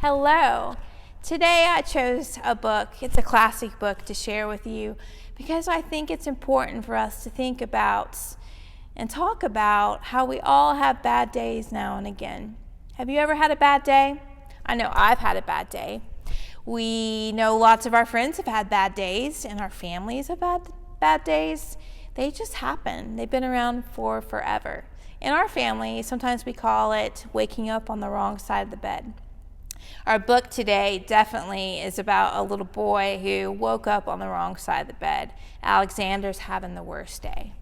Hello. Today I chose a book. It's a classic book to share with you because I think it's important for us to think about and talk about how we all have bad days now and again. Have you ever had a bad day? I know I've had a bad day. We know lots of our friends have had bad days and our families have had bad days. They just happen. They've been around for forever. In our family, sometimes we call it waking up on the wrong side of the bed. Our book today definitely is about a little boy who woke up on the wrong side of the bed. Alexander's having the worst day.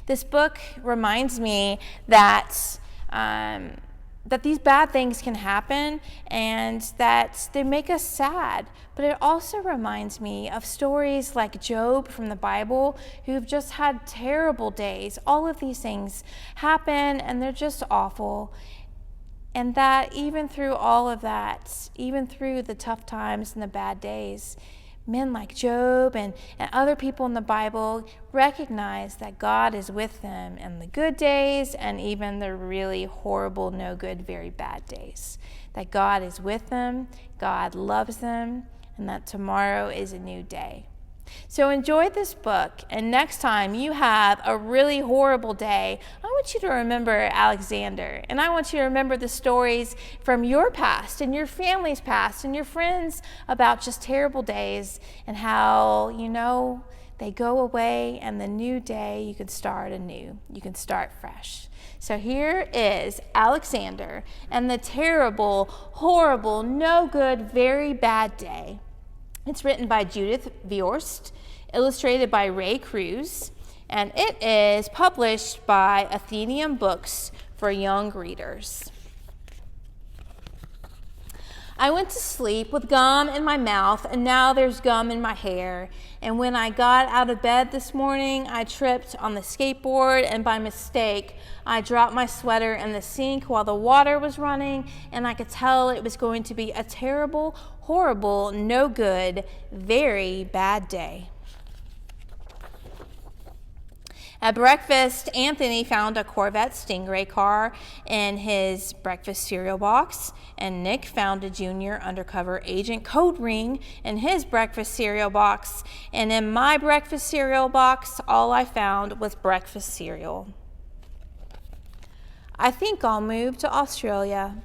This book reminds me that these bad things can happen and that they make us sad. But it also reminds me of stories like Job from the Bible, who've just had terrible days. All of these things happen and they're just awful. And that even through all of that, even through the tough times and the bad days, men like Job and other people in the Bible recognize that God is with them in the good days and even the really horrible, no good, very bad days. That God is with them, God loves them, and that tomorrow is a new day. So enjoy this book, and next time you have a really horrible day, I want you to remember Alexander, and I want you to remember the stories from your past and your family's past and your friends about just terrible days and how, they go away and the new day you can start anew. You can start fresh. So here is Alexander and the terrible, horrible, no good, very bad day. It's written by Judith Viorst, illustrated by Ray Cruz, and it is published by Athenaeum Books for young readers. I went to sleep with gum in my mouth, and now there's gum in my hair. And when I got out of bed this morning, I tripped on the skateboard, and by mistake, I dropped my sweater in the sink while the water was running, and I could tell it was going to be a terrible, horrible, no good, very bad day. At breakfast, Anthony found a Corvette Stingray car in his breakfast cereal box, and Nick found a junior undercover agent code ring in his breakfast cereal box, and in my breakfast cereal box, all I found was breakfast cereal. I think I'll move to Australia.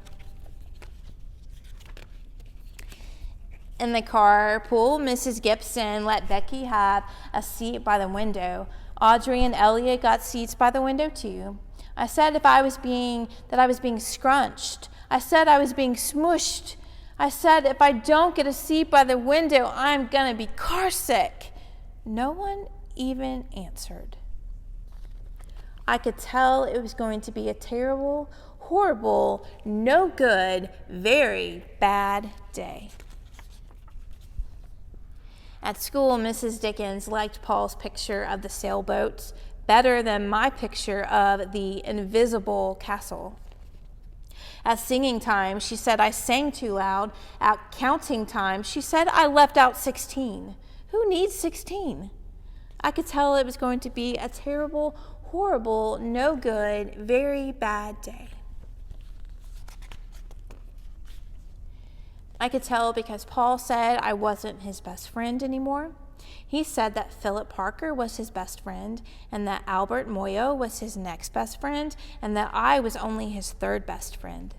In the carpool, Mrs. Gibson let Becky have a seat by the window. Audrey and Elliot got seats by the window too. I said that I was being scrunched. I said I was being smushed. I said if I don't get a seat by the window, I'm gonna be car sick. No one even answered. I could tell it was going to be a terrible, horrible, no good, very bad day. At school, Mrs. Dickens liked Paul's picture of the sailboats better than my picture of the invisible castle. At singing time, she said I sang too loud. At counting time, she said I left out 16. Who needs 16? I could tell it was going to be a terrible, horrible, no good, very bad day. I could tell because Paul said I wasn't his best friend anymore. He said that Philip Parker was his best friend, and that Albert Moyo was his next best friend, and that I was only his third best friend.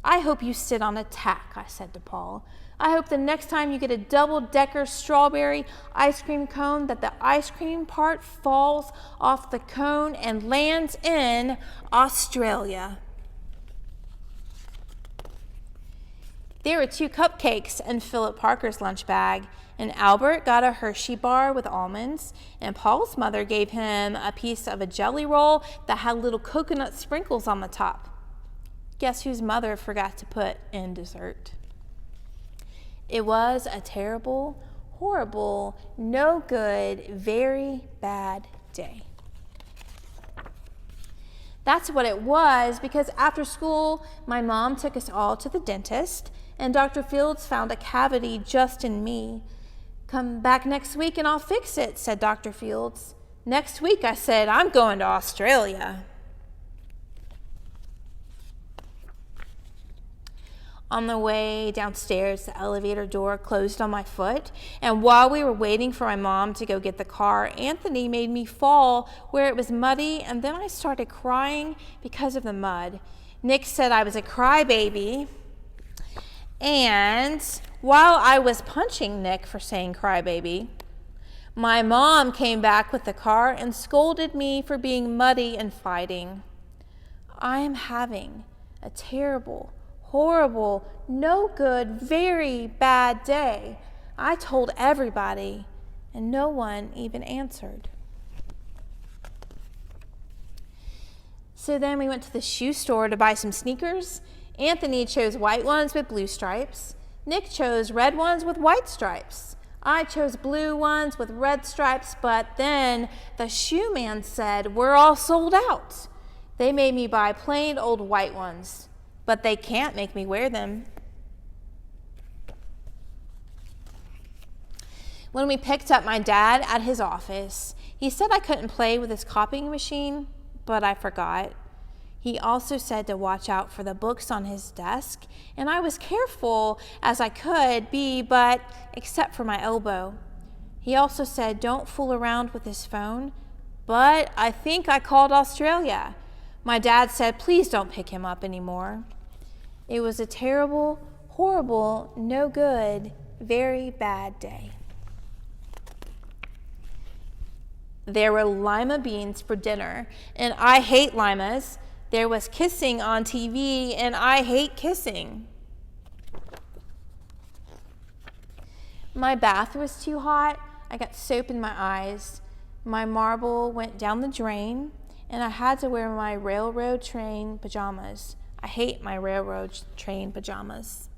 I hope you sit on a tack, I said to Paul. I hope the next time you get a double-decker strawberry ice cream cone that the ice cream part falls off the cone and lands in Australia. There were 2 cupcakes in Philip Parker's lunch bag, and Albert got a Hershey bar with almonds, and Paul's mother gave him a piece of a jelly roll that had little coconut sprinkles on the top. Guess whose mother forgot to put in dessert? It was a terrible, horrible, no good, very bad day. That's what it was, because after school, my mom took us all to the dentist, and Dr. Fields found a cavity just in me. Come back next week and I'll fix it, said Dr. Fields. Next week, I said, I'm going to Australia. On the way downstairs, the elevator door closed on my foot, and while we were waiting for my mom to go get the car, Anthony made me fall where it was muddy, and then I started crying because of the mud. Nick said I was a crybaby, and while I was punching Nick for saying crybaby, my mom came back with the car and scolded me for being muddy and fighting. I am having a terrible, horrible, no good, very bad day. I told everybody, and no one even answered. So then we went to the shoe store to buy some sneakers. Anthony chose white ones with blue stripes. Nick chose red ones with white stripes. I chose blue ones with red stripes, but then the shoe man said, "We're all sold out." They made me buy plain old white ones, but they can't make me wear them. When we picked up my dad at his office, he said I couldn't play with his copying machine, but I forgot. He also said to watch out for the books on his desk, and I was careful as I could be, but except for my elbow. He also said don't fool around with his phone, but I think I called Australia. My dad said please don't pick him up anymore. It was a terrible, horrible, no good, very bad day. There were lima beans for dinner, and I hate limas. There was kissing on TV, and I hate kissing. My bath was too hot. I got soap in my eyes. My marble went down the drain, and I had to wear my railroad train pajamas. I hate my railroad train pajamas.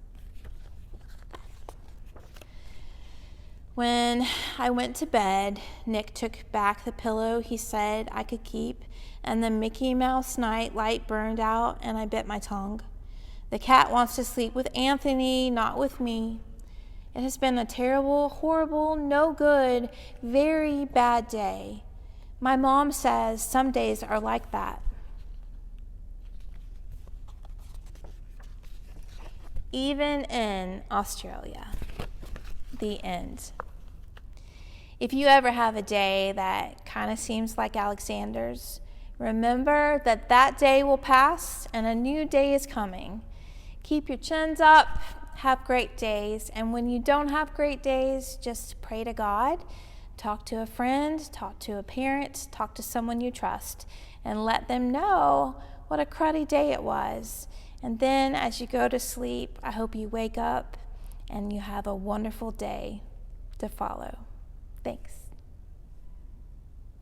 When I went to bed, Nick took back the pillow he said I could keep, and the Mickey Mouse night light burned out, and I bit my tongue. The cat wants to sleep with Anthony, not with me. It has been a terrible, horrible, no good, very bad day. My mom says some days are like that. Even in Australia. The end. If you ever have a day that kind of seems like Alexander's, remember that that day will pass and a new day is coming. Keep your chins up, have great days, and when you don't have great days, just pray to God, talk to a friend, talk to a parent, talk to someone you trust, and let them know what a cruddy day it was. And then as you go to sleep, I hope you wake up and you have a wonderful day to follow. Thanks.